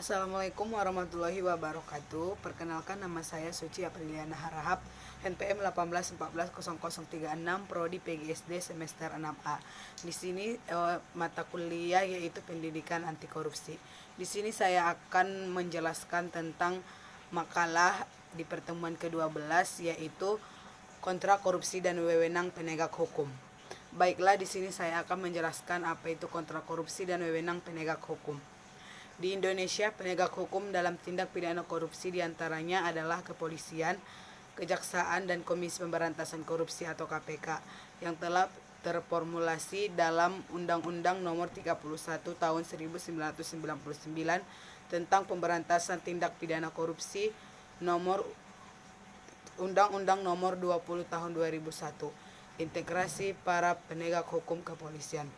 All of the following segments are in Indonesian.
Assalamualaikum warahmatullahi wabarakatuh. Perkenalkan, nama saya Suci Apriliana Harahap, NPM 18140036, Prodi PGSD semester 6A. Di sini mata kuliah yaitu Pendidikan Anti Korupsi. Di sini saya akan menjelaskan tentang makalah di pertemuan ke-12 yaitu kontra korupsi dan wewenang penegak hukum. Baiklah, di sini saya akan menjelaskan apa itu kontra korupsi dan wewenang penegak hukum. Di Indonesia, penegak hukum dalam tindak pidana korupsi diantaranya adalah kepolisian, kejaksaan, dan Komisi Pemberantasan Korupsi atau KPK yang telah terformulasi dalam Undang-Undang Nomor 31 Tahun 1999 tentang Pemberantasan Tindak Pidana Korupsi, Undang-Undang Nomor 20 Tahun 2001, integrasi para penegak hukum kepolisian.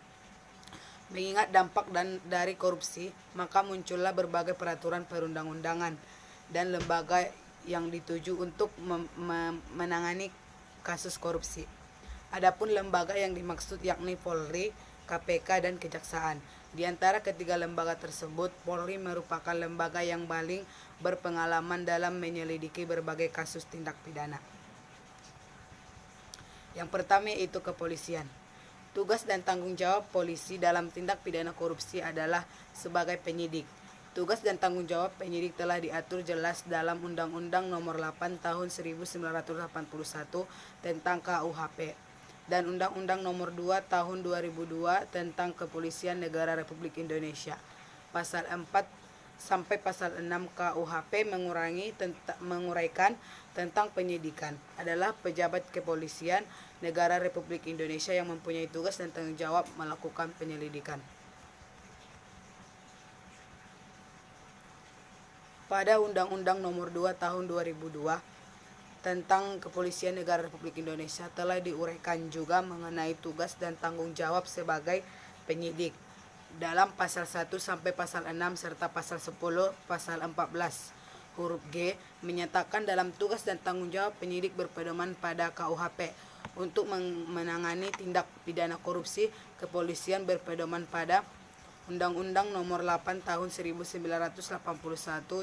Mengingat dampak dari korupsi, maka muncullah berbagai peraturan perundang-undangan dan lembaga yang dituju untuk menangani kasus korupsi. Adapun lembaga yang dimaksud yakni Polri, KPK, dan Kejaksaan. Di antara ketiga lembaga tersebut, Polri merupakan lembaga yang paling berpengalaman dalam menyelidiki berbagai kasus tindak pidana. Yang pertama yaitu kepolisian. Tugas dan tanggung jawab polisi dalam tindak pidana korupsi adalah sebagai penyidik. Tugas dan tanggung jawab penyidik telah diatur jelas dalam Undang-Undang Nomor 8 Tahun 1981 tentang KUHP dan Undang-Undang Nomor 2 Tahun 2002 tentang Kepolisian Negara Republik Indonesia. Pasal 4 sampai pasal 6 KUHP menguraikan tentang penyidikan adalah pejabat kepolisian negara Republik Indonesia yang mempunyai tugas dan tanggung jawab melakukan penyelidikan. Pada Undang-Undang Nomor 2 Tahun 2002 tentang Kepolisian Negara Republik Indonesia telah diuraikan juga mengenai tugas dan tanggung jawab sebagai penyidik dalam pasal 1 sampai pasal 6 serta pasal 10, pasal 14 huruf G menyatakan dalam tugas dan tanggung jawab penyidik berpedoman pada KUHP untuk menangani tindak pidana korupsi. Kepolisian berpedoman pada Undang-Undang Nomor 8 Tahun 1981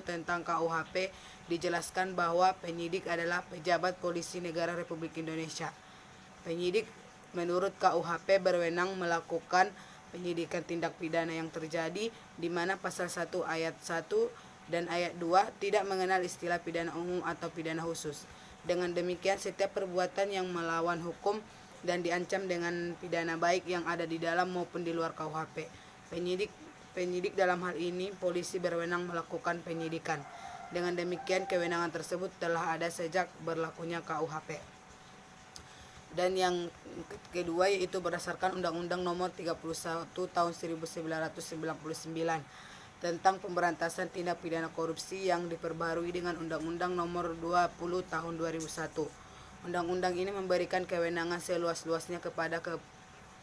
tentang KUHP dijelaskan bahwa penyidik adalah pejabat polisi negara Republik Indonesia. Penyidik menurut KUHP berwenang melakukan penyidikan tindak pidana yang terjadi di mana pasal 1 ayat 1 dan ayat 2 tidak mengenal istilah pidana umum atau pidana khusus. Dengan demikian, setiap perbuatan yang melawan hukum dan diancam dengan pidana baik yang ada di dalam maupun di luar KUHP. Penyidik dalam hal ini polisi berwenang melakukan penyidikan. Dengan demikian, kewenangan tersebut telah ada sejak berlakunya KUHP. Dan yang kedua yaitu berdasarkan Undang-Undang Nomor 31 Tahun 1999 tentang Pemberantasan Tindak Pidana Korupsi yang diperbarui dengan Undang-Undang Nomor 20 Tahun 2001. Undang-undang ini memberikan kewenangan seluas-luasnya kepada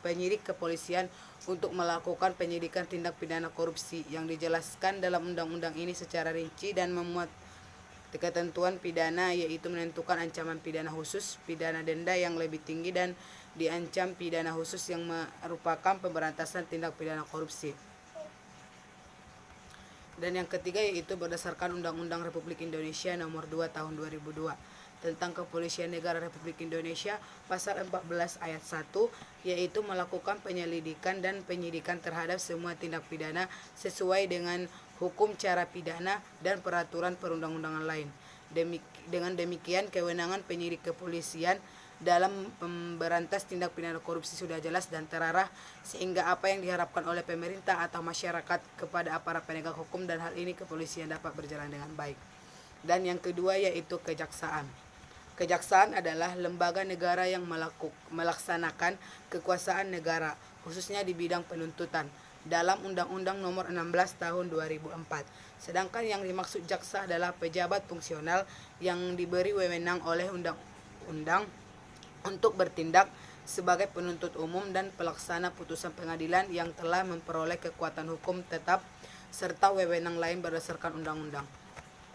penyidik kepolisian untuk melakukan penyidikan tindak pidana korupsi yang dijelaskan dalam undang-undang ini secara rinci dan memuat ketentuan pidana yaitu menentukan ancaman pidana khusus, pidana denda yang lebih tinggi dan diancam pidana khusus yang merupakan pemberantasan tindak pidana korupsi. Dan yang ketiga yaitu berdasarkan Undang-Undang Republik Indonesia Nomor 2 Tahun 2002 tentang Kepolisian Negara Republik Indonesia pasal 14 ayat 1 yaitu melakukan penyelidikan dan penyidikan terhadap semua tindak pidana sesuai dengan hukum cara pidana dan peraturan perundang-undangan lain. Dengan demikian, kewenangan penyidik kepolisian dalam memberantas tindak pidana korupsi sudah jelas dan terarah sehingga apa yang diharapkan oleh pemerintah atau masyarakat kepada aparat penegak hukum dan hal ini kepolisian dapat berjalan dengan baik. Dan yang kedua yaitu kejaksaan. Kejaksaan adalah lembaga negara yang melaksanakan kekuasaan negara khususnya di bidang penuntutan dalam Undang-Undang Nomor 16 Tahun 2004. Sedangkan yang dimaksud jaksa adalah pejabat fungsional yang diberi wewenang oleh undang-undang untuk bertindak sebagai penuntut umum dan pelaksana putusan pengadilan yang telah memperoleh kekuatan hukum tetap serta wewenang lain berdasarkan undang-undang.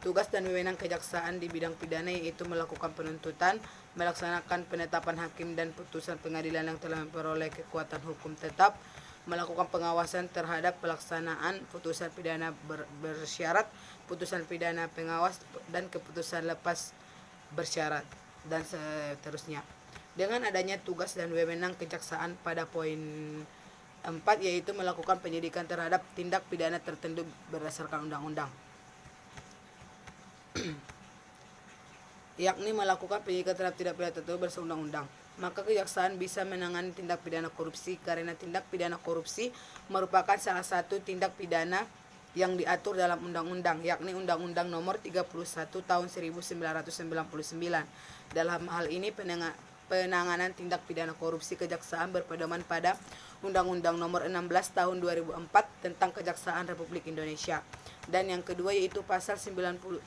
Tugas dan wewenang kejaksaan di bidang pidana yaitu melakukan penuntutan, melaksanakan penetapan hakim dan putusan pengadilan yang telah memperoleh kekuatan hukum tetap, melakukan pengawasan terhadap pelaksanaan putusan pidana bersyarat, putusan pidana pengawas, dan keputusan lepas bersyarat, dan seterusnya. Dengan adanya tugas dan wewenang kejaksaan pada poin 4, yaitu melakukan penyidikan terhadap tindak pidana tertentu berdasarkan undang-undang, yakni melakukan penyidikan terhadap tindak pidana tertentu berdasarkan undang-undang, maka kejaksaan bisa menangani tindak pidana korupsi karena tindak pidana korupsi merupakan salah satu tindak pidana yang diatur dalam undang-undang, yakni Undang-Undang Nomor 31 Tahun 1999. Dalam hal ini penanganan tindak pidana korupsi kejaksaan berpedoman pada Undang-Undang Nomor 16 Tahun 2004 tentang Kejaksaan Republik Indonesia. Dan yang kedua yaitu pasal 91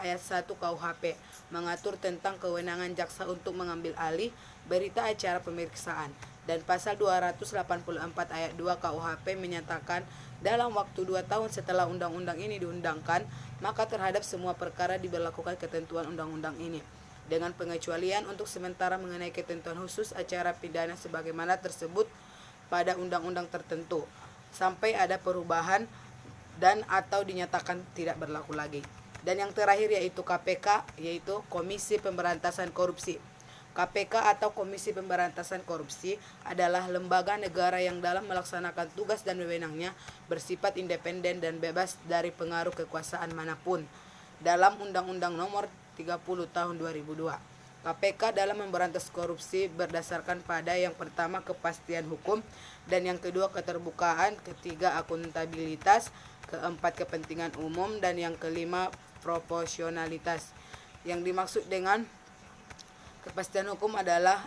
ayat 1 KUHP mengatur tentang kewenangan jaksa untuk mengambil alih berita acara pemeriksaan, dan pasal 284 ayat 2 KUHP menyatakan dalam waktu 2 tahun setelah undang-undang ini diundangkan, maka terhadap semua perkara diberlakukan ketentuan undang-undang ini, dengan pengecualian untuk sementara mengenai ketentuan khusus acara pidana sebagaimana tersebut pada undang-undang tertentu, sampai ada perubahan dan atau dinyatakan tidak berlaku lagi. Dan yang terakhir yaitu KPK, yaitu Komisi Pemberantasan Korupsi. KPK atau Komisi Pemberantasan Korupsi adalah lembaga negara yang dalam melaksanakan tugas dan wewenangnya bersifat independen dan bebas dari pengaruh kekuasaan manapun. Dalam Undang-Undang Nomor 30 Tahun 2002, KPK dalam memberantas korupsi berdasarkan pada yang pertama kepastian hukum, dan yang kedua keterbukaan, ketiga akuntabilitas, keempat kepentingan umum, dan yang kelima proporsionalitas. Yang dimaksud dengan kepastian hukum adalah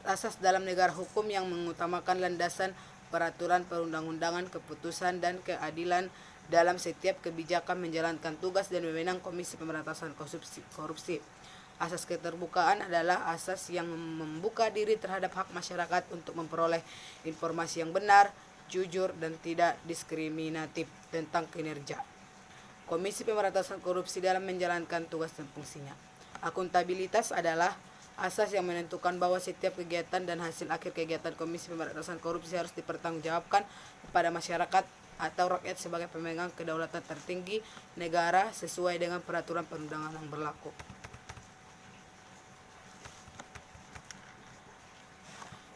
asas dalam negara hukum yang mengutamakan landasan peraturan perundang-undangan, keputusan, dan keadilan dalam setiap kebijakan menjalankan tugas dan wewenang Komisi Pemberantasan Korupsi. Asas keterbukaan adalah asas yang membuka diri terhadap hak masyarakat untuk memperoleh informasi yang benar, jujur, dan tidak diskriminatif tentang kinerja Komisi Pemberantasan Korupsi dalam menjalankan tugas dan fungsinya. Akuntabilitas adalah asas yang menentukan bahwa setiap kegiatan dan hasil akhir kegiatan Komisi Pemberantasan Korupsi harus dipertanggungjawabkan kepada masyarakat atau rakyat sebagai pemegang kedaulatan tertinggi negara sesuai dengan peraturan perundangan yang berlaku.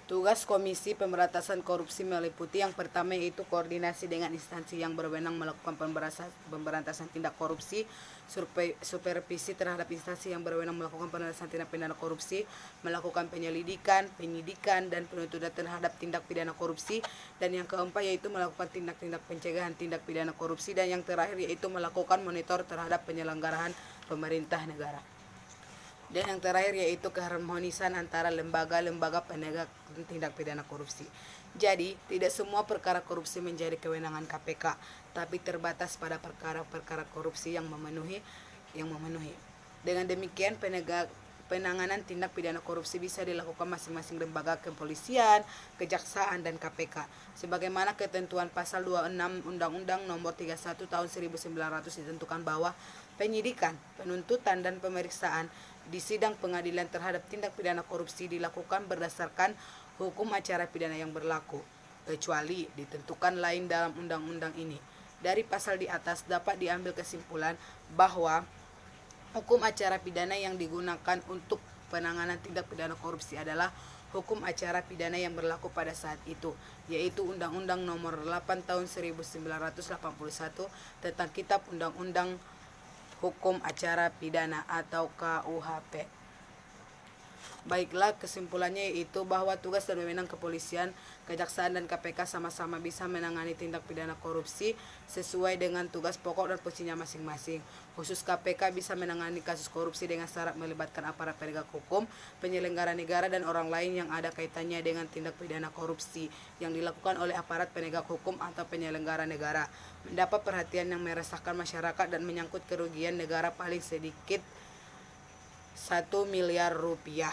Tugas Komisi Pemberantasan Korupsi meliputi yang pertama yaitu koordinasi dengan instansi yang berwenang melakukan pemberantasan tindak korupsi, supervisi terhadap instansi yang berwenang melakukan pemberantasan tindak pidana korupsi, melakukan penyelidikan, penyidikan, dan penuntutan terhadap tindak pidana korupsi, dan yang keempat yaitu melakukan tindak-tindak pencegahan tindak pidana korupsi, dan yang terakhir yaitu melakukan monitor terhadap penyelenggaraan pemerintah negara. Dan yang terakhir yaitu keharmonisan antara lembaga-lembaga penegak tindak pidana korupsi. Jadi, tidak semua perkara korupsi menjadi kewenangan KPK, tapi terbatas pada perkara-perkara korupsi yang memenuhi. Dengan demikian, penanganan tindak pidana korupsi bisa dilakukan masing-masing lembaga kepolisian, kejaksaan, dan KPK. Sebagaimana ketentuan pasal 26 Undang-Undang Nomor 31 Tahun 1900 ditentukan bahwa penyidikan, penuntutan, dan pemeriksaan di sidang pengadilan terhadap tindak pidana korupsi dilakukan berdasarkan hukum acara pidana yang berlaku, kecuali ditentukan lain dalam undang-undang ini. Dari pasal di atas dapat diambil kesimpulan bahwa hukum acara pidana yang digunakan untuk penanganan tindak pidana korupsi adalah hukum acara pidana yang berlaku pada saat itu, yaitu Undang-Undang Nomor 8 Tahun 1981 tentang Kitab Undang-Undang Hukum Acara Pidana atau KUHP. Baiklah, kesimpulannya yaitu bahwa tugas dan wewenang kepolisian, kejaksaan, dan KPK sama-sama bisa menangani tindak pidana korupsi sesuai dengan tugas pokok dan fungsinya masing-masing. Khusus KPK bisa menangani kasus korupsi dengan syarat melibatkan aparat penegak hukum, penyelenggara negara, dan orang lain yang ada kaitannya dengan tindak pidana korupsi yang dilakukan oleh aparat penegak hukum atau penyelenggara negara, mendapat perhatian yang meresahkan masyarakat dan menyangkut kerugian negara paling sedikit 1 miliar rupiah.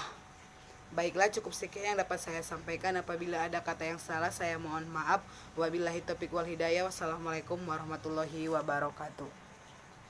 Baiklah, cukup sekian yang dapat saya sampaikan. Apabila ada kata yang salah, saya mohon maaf. Wabillahi taufiq wal hidayah. Wassalamualaikum warahmatullahi wabarakatuh.